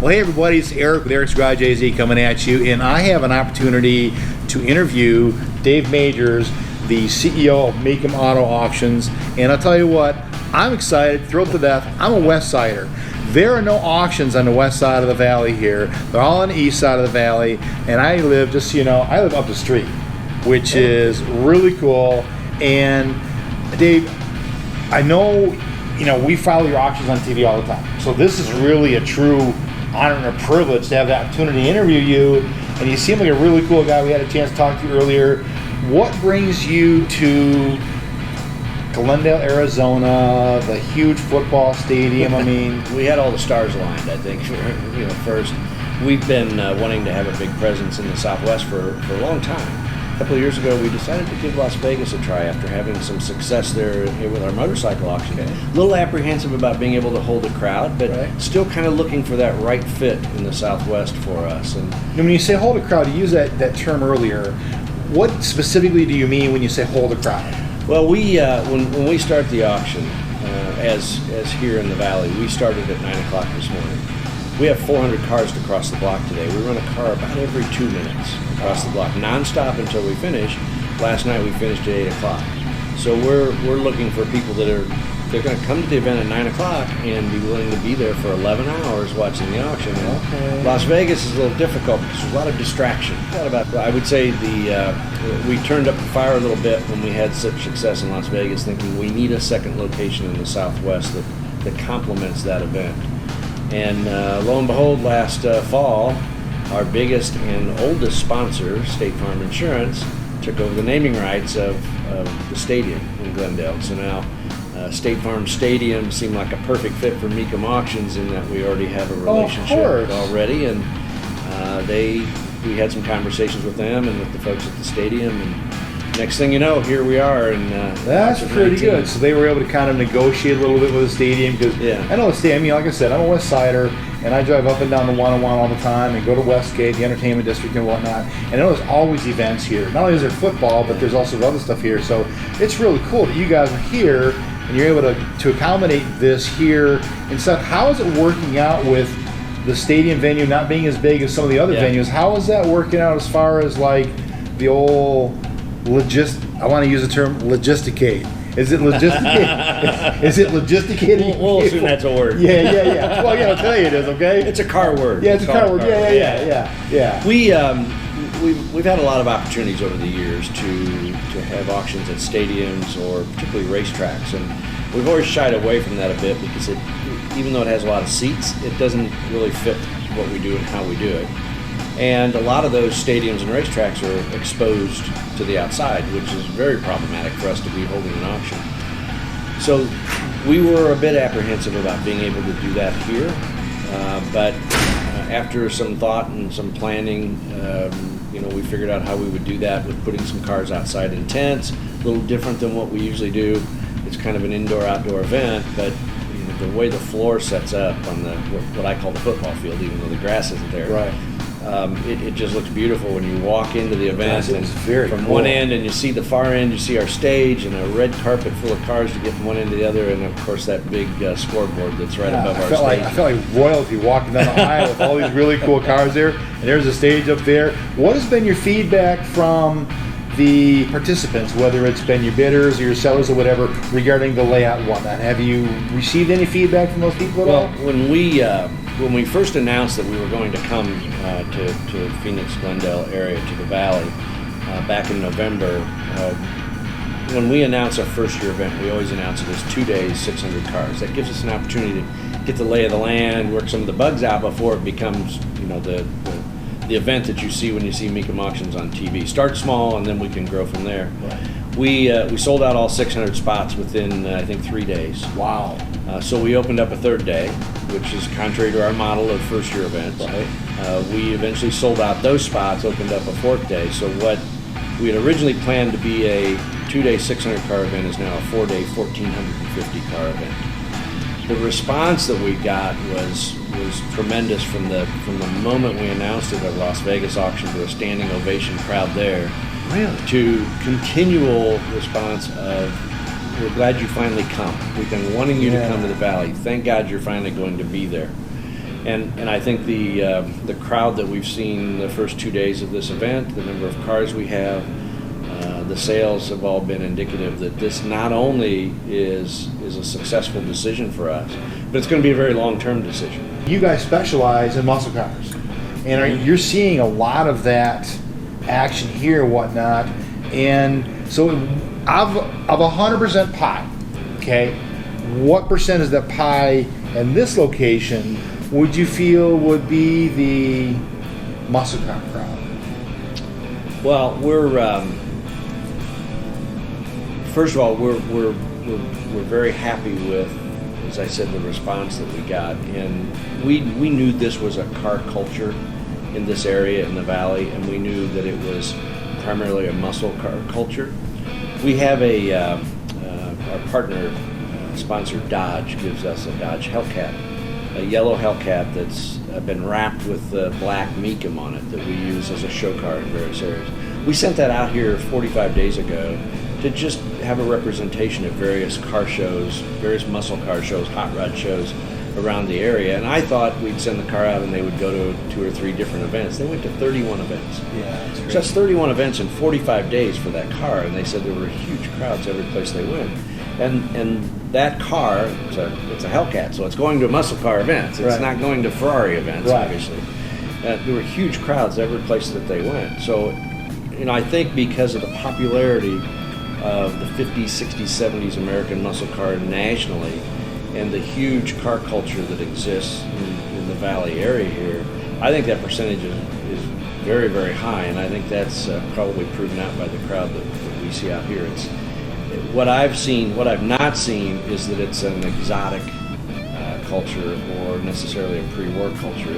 Well, hey everybody, it's Eric with Eric's Garage AZ coming at you, and I have an opportunity to interview Dave Majors, the CEO of Mecum Auto Auctions, and I'll tell you what, I'm excited, thrilled to death. I'm a West Sider. There are no auctions on the west side of the valley here. They're all on the east side of the valley, and I live, just so you know, I live up the street, which is really cool. And Dave, I know, we follow your auctions on TV all the time, so this is really a true honor and a privilege to have the opportunity to interview you, and you seem like a really cool guy. We had a chance to talk to you earlier. What brings you to Glendale, Arizona, the huge football stadium? I mean, we had all the stars aligned, I think. First, we've been wanting to have a big presence in the Southwest for a long time. A couple of years ago, we decided to give Las Vegas a try after having some success there with our motorcycle auction. Okay. A little apprehensive about being able to hold a crowd, but still kind of looking for that right fit in the Southwest for us. And when you say hold a crowd, you used that term earlier. What specifically do you mean when you say hold a crowd? Well, we when we start the auction, as here in the valley, we started at 9 o'clock this morning. We have 400 cars to cross the block today. We run a car about every 2 minutes across the block, nonstop until we finish. Last night we finished at 8 o'clock. So we're looking for people they're going to come to the event at 9 o'clock and be willing to be there for 11 hours watching the auction. And Las Vegas is a little difficult because there's a lot of distraction. I would say we turned up the fire a little bit when we had such success in Las Vegas, thinking we need a second location in the Southwest that complements that event. And lo and behold, last fall, our biggest and oldest sponsor, State Farm Insurance, took over the naming rights of the stadium in Glendale. So now State Farm Stadium seemed like a perfect fit for Mecum Auctions in that we already have a relationship already. And we had some conversations with them and with the folks at the stadium. And next thing you know, here we are. And that's pretty good. So they were able to kind of negotiate a little bit with the stadium, because I know the stadium. I mean, like I said, I'm a West Sider, and I drive up and down the 101 all the time, and go to Westgate, the entertainment district, and whatnot. And I know there's always events here. Not only is there football, but there's also other stuff here. So it's really cool that you guys are here and you're able to accommodate this here and stuff. How is it working out with the stadium venue not being as big as some of the other venues? How is that working out as far as like the old I want to use the term logisticate. Is it logisticate? Is it logisticating? We'll assume that's a word. Yeah. Well, I'll tell you it is, okay? It's a car word. Yeah, it's a car word. Yeah. We've had a lot of opportunities over the years to have auctions at stadiums or particularly racetracks, and we've always shied away from that a bit because even though it has a lot of seats, it doesn't really fit what we do and how we do it. And a lot of those stadiums and racetracks are exposed to the outside, which is very problematic for us to be holding an auction. So we were a bit apprehensive about being able to do that here, but after some thought and some planning, we figured out how we would do that with putting some cars outside in tents, a little different than what we usually do. It's kind of an indoor-outdoor event, but the way the floor sets up on what I call the football field, even though the grass isn't there. Right. It just looks beautiful when you walk into the event, and from cool. one end and you see the far end, you see our stage and a red carpet full of cars to get from one end to the other, and of course that big scoreboard that's right above our stage. I felt like royalty walking down the aisle with all these really cool cars there, and there's a stage up there. What has been your feedback from the participants, whether it's been your bidders or your sellers or whatever, regarding the layout and whatnot? Have you received any feedback from those people at all? When we first announced that we were going to come to Phoenix, Glendale area, to the Valley, back in November, when we announce our first year event, we always announce it as 2 days, 600 cars. That gives us an opportunity to get the lay of the land, work some of the bugs out before it becomes, the event that you see when you see Mecum Auctions on TV. Start small, and then we can grow from there. Right. We sold out all 600 spots within, I think, 3 days. Wow. So we opened up a third day, which is contrary to our model of first-year events. Right. We eventually sold out those spots, opened up a fourth day. So what we had originally planned to be a 2-day 600-car event is now a 4-day 1,450-car event. The response that we got was tremendous from the moment we announced it at Las Vegas auction, to a standing ovation crowd there. Really? To continual response of, we're glad you finally come. We've been wanting you to come to the Valley. Thank God you're finally going to be there. And I think the crowd that we've seen the first 2 days of this event, the number of cars we have, the sales have all been indicative that this not only is a successful decision for us, but it's going to be a very long-term decision. You guys specialize in muscle cars, and you're seeing a lot of that action here, whatnot. And so, of 100% pie, okay, what percent is that pie in this location would you feel would be the muscle car crowd? Well, first of all, we're very happy with, as I said, the response that we got, and we knew this was a car culture in this area in the valley, and we knew that it was primarily a muscle car culture. We have our partner sponsor Dodge gives us a Dodge Hellcat, a yellow Hellcat that's been wrapped with the black Mecum on it that we use as a show car in various areas. We sent that out here 45 days ago to just have a representation at various car shows, various muscle car shows, hot rod shows around the area. And I thought we'd send the car out and they would go to 2 or 3 different events. They went to 31 events. Yeah, that's great. So that's 31 events in 45 days for that car. And they said there were huge crowds every place they went. And that car, it's a Hellcat, so it's going to muscle car events. It's Right. not going to Ferrari events, Right. obviously. There were huge crowds every place that they went. So, I think because of the popularity of the 50s, 60s, 70s American muscle car nationally, and the huge car culture that exists in the Valley area here, I think that percentage is very, very high, and I think that's probably proven out by the crowd that we see out here. What I've not seen is that it's an exotic culture or necessarily a pre-war culture.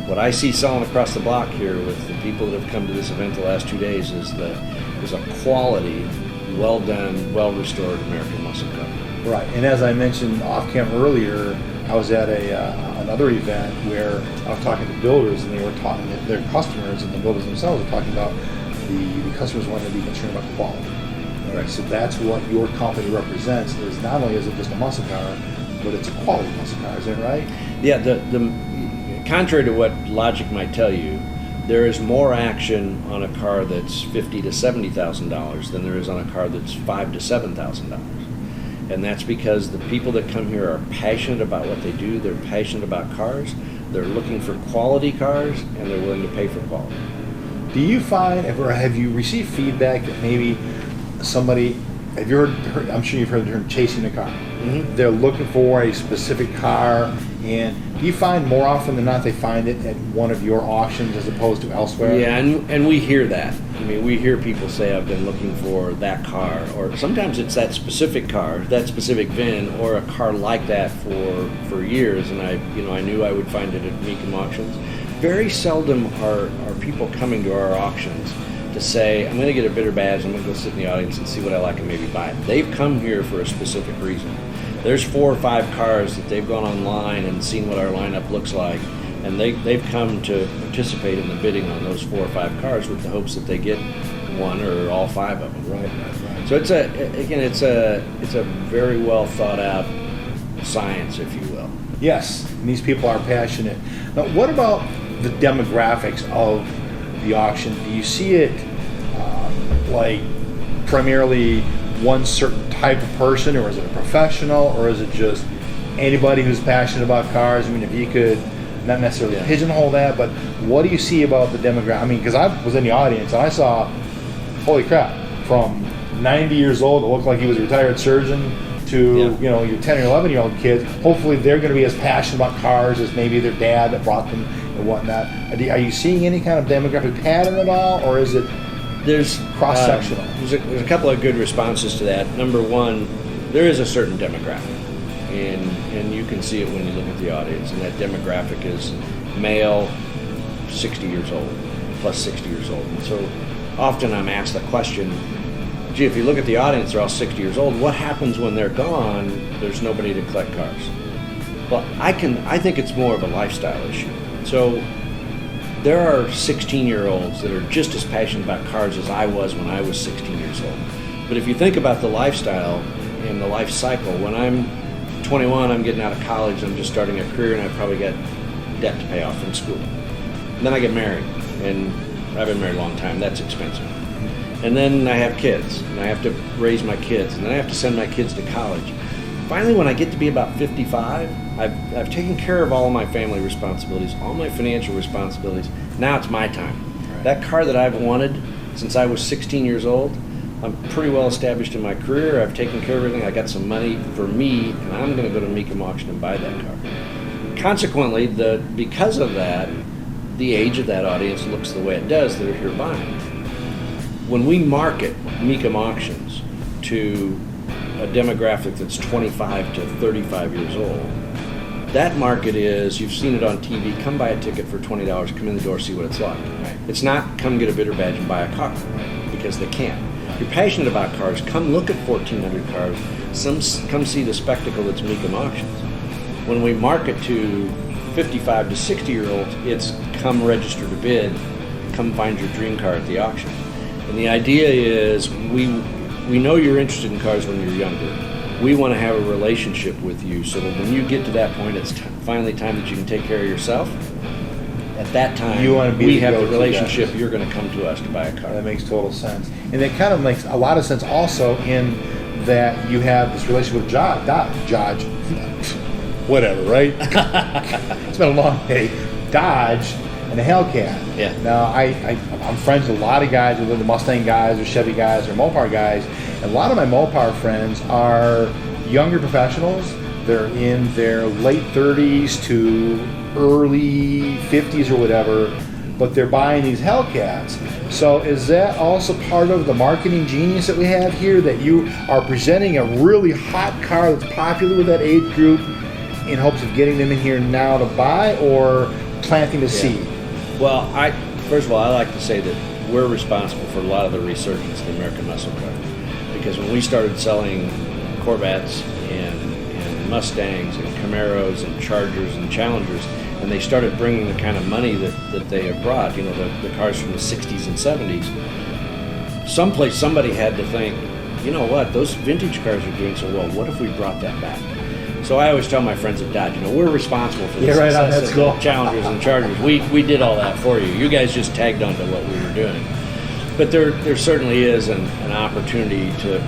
What I see selling across the block here with the people that have come to this event the last 2 days is a quality, well done, well restored American muscle car. Right, and as I mentioned off camera earlier, I was at another event where I was talking to builders, and they were talking to their customers, and the builders themselves were talking about the customers wanting to be concerned about quality. Right. So that's what your company represents. Is not only is it just a muscle car, but it's a quality muscle car. Is that right? Yeah. The contrary to what logic might tell you, there is more action on a car that's $50,000 to $70,000 than there is on a car that's $5,000 to $7,000. And that's because the people that come here are passionate about what they do. They're passionate about cars. They're looking for quality cars, and they're willing to pay for quality. Do you find, or have you received feedback that maybe somebody, have you heard, I'm sure you've heard the term chasing a car. Mm-hmm. They're looking for a specific car, and do you find more often than not they find it at one of your auctions as opposed to elsewhere? Yeah, and we hear that. I mean, we hear people say, I've been looking for that car, or sometimes it's that specific car, that specific VIN, or a car like that for years, and I knew I would find it at Mecum Auctions. Very seldom are people coming to our auctions to say, I'm going to get a bidder badge, I'm going to go sit in the audience and see what I like and maybe buy it. They've come here for a specific reason. There's 4 or 5 cars that they've gone online and seen what our lineup looks like, and they've come to participate in the bidding on those 4 or 5 cars with the hopes that they get one or all 5 of them. Right. So it's a very well thought out science, if you will. Yes, and these people are passionate. Now, what about the demographics of the auction? Do you see it like primarily one certain type of person, or is it a professional, or is it just anybody who's passionate about cars? I mean, if you could not necessarily pigeonhole that, but what do you see about the demographic? I mean, because I was in the audience and I saw, holy crap, from 90 years old that looked like he was a retired surgeon to your 10 or 11-year-old kids. Hopefully they're going to be as passionate about cars as maybe their dad that brought them and whatnot. Are you seeing any kind of demographic pattern at all, or is it cross-sectional? There's a couple of good responses to that. Number one, there is a certain demographic, and you can see it when you look at the audience, and that demographic is male, 60 years old, plus 60 years old. And so often I'm asked the question, gee, if you look at the audience, they're all 60 years old, what happens when they're gone? There's nobody to collect cars. Well, I think it's more of a lifestyle issue. So there are 16-year-olds that are just as passionate about cars as I was when I was 16 years old. But if you think about the lifestyle and the life cycle, when I'm 21, I'm getting out of college, I'm just starting a career, and I've probably got debt to pay off from school. And then I get married, and I've been married a long time. That's expensive. And then I have kids, and I have to raise my kids, and then I have to send my kids to college. Finally, when I get to be about 55, I've taken care of all of my family responsibilities, all my financial responsibilities. Now it's my time. Right. That car that I've wanted since I was 16 years old, I'm pretty well established in my career. I've taken care of everything. I got some money for me, and I'm going to go to Mecum Auction and buy that car. Consequently, because of that, the age of that audience looks the way it does that are here buying. When we market Mecum Auctions to a demographic that's 25 to 35 years old, that market is, you've seen it on TV, come buy a ticket for $20, come in the door, see what it's like. Right. It's not come get a bidder badge and buy a car, because they can't. If you're passionate about cars, come look at 1,400 cars, come see the spectacle that's Mecum Auctions. When we market to 55 to 60-year-olds, it's come register to bid, come find your dream car at the auction. And the idea is we know you're interested in cars when you're younger. We want to have a relationship with you so that when you get to that point, it's finally time that you can take care of yourself. At that time, You want to be we the have the go-to relationship, guy. you're going to come to us to buy a car. That makes total sense. And that kind of makes a lot of sense also in that you have this relationship with Dodge. Whatever, right? It's been a long day. Dodge and a Hellcat. Yeah. Now, I'm friends with a lot of guys, whether the Mustang guys or Chevy guys or Mopar guys. And a lot of my Mopar friends are younger professionals. They're in their late 30s to early 50s or whatever, but they're buying these Hellcats. So is that also part of the marketing genius that we have here, that you are presenting a really hot car that's popular with that age group in hopes of getting them in here now to buy, or planting the seed? Well, first of all, I like to say that we're responsible for a lot of the resurgence of the American muscle car. Because when we started selling Corvettes and Mustangs and Camaros and Chargers and Challengers, and they started bringing the kind of money that they have brought, the cars from the 60s and 70s, somebody had to think, you know what, those vintage cars are doing so well, what if we brought that back? So I always tell my friends at Dodge, we're responsible for the success of the Challengers and Chargers. We did all that for you. You guys just tagged on to what we were doing. But there certainly is an opportunity to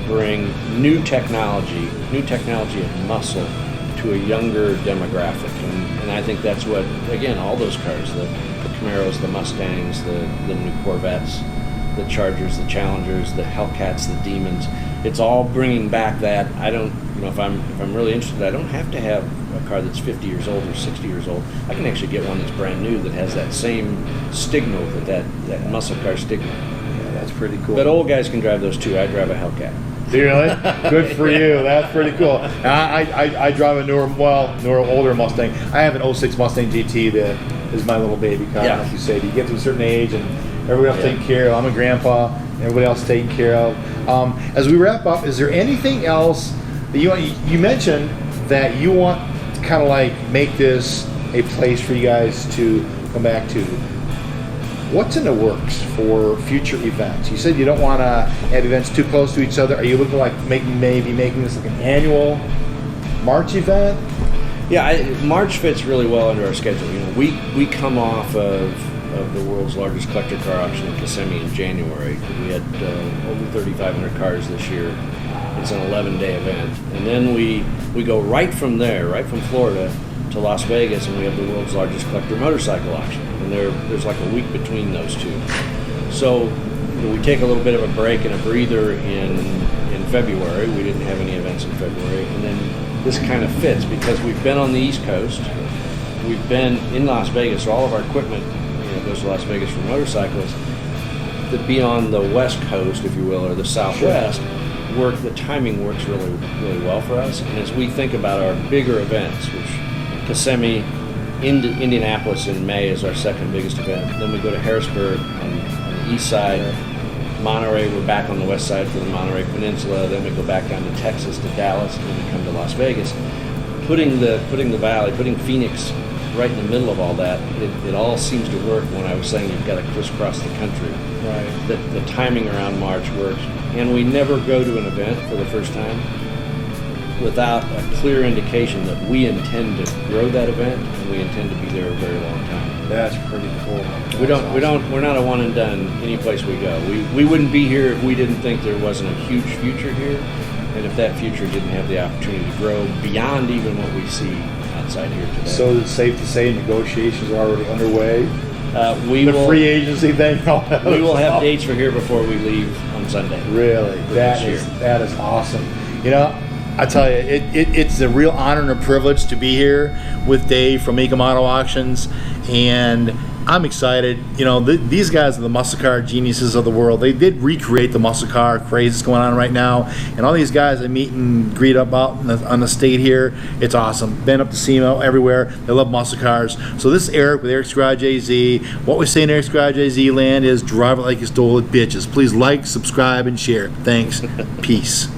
bring new technology and muscle to a younger demographic. And I think that's what, again, all those cars, the Camaros, the Mustangs, the new Corvettes, the Chargers, the Challengers, the Hellcats, the Demons, it's all bringing back that. I don't, if I'm really interested, I don't have to have a car that's 50 years old or 60 years old. I can actually get one that's brand new that has that same stigma, that muscle car stigma. Yeah, that's pretty cool. But old guys can drive those too. I drive a Hellcat. Do you really? Good for you. That's pretty cool. I drive a older Mustang. I have an 06 Mustang GT that is my little baby car. Yeah. Like you say, you get to a certain age and everybody else taken care of. I'm a grandpa. Everybody else taken care of. As we wrap up, is there anything else that you mentioned that you want to kind of like make this a place for you guys to come back to? What's in the works for future events? You said you don't want to have events too close to each other. Are you looking like maybe making this like an annual March event? Yeah, March fits really well into our schedule. We come off of the world's largest collector car auction in Kissimmee in January. We had over 3,500 cars this year. It's an 11-day event. And then we go right from there, right from Florida, to Las Vegas, and we have the world's largest collector motorcycle auction. And there's like a week between those two. So we take a little bit of a break and a breather in February. We didn't have any events in February. And then this kind of fits because we've been on the East Coast. We've been in Las Vegas, so all of our equipment goes to Las Vegas for motorcycles. To be on the West Coast, if you will, or the Southwest, the timing works really, really well for us. And as we think about our bigger events, which Kissimmee, Indianapolis in May is our second biggest event. Then we go to Harrisburg on the east side. Monterey, we're back on the west side for the Monterey Peninsula. Then we go back down to Texas, to Dallas, and then we come to Las Vegas. Putting the valley, putting Phoenix right in the middle of all that, it all seems to work. When I was saying you've got to crisscross the country, right? The timing around March works, and we never go to an event for the first time without a clear indication that we intend to grow that event and we intend to be there a very long time. That's pretty cool. We're not a one and done any place we go. We wouldn't be here if we didn't think there wasn't a huge future here, and if that future didn't have the opportunity to grow beyond even what we see outside here today. So it's safe to say negotiations are already underway. Free agency thing. We will have dates for here before we leave on Sunday. Really, that is awesome. You know, I tell you, it's a real honor and a privilege to be here with Dave from Mecum Auto Auctions, and I'm excited. You know, these guys are the muscle car geniuses of the world. They did recreate the muscle car craze that's going on right now, and all these guys I meet and greet up out on the state here, it's awesome. Been up to SEMA everywhere. They love muscle cars. So this is Eric with Eric's Garage AZ. What we say in Eric's Garage AZ land is drive it like you stole it, bitches. Please like, subscribe, and share. Thanks. Peace.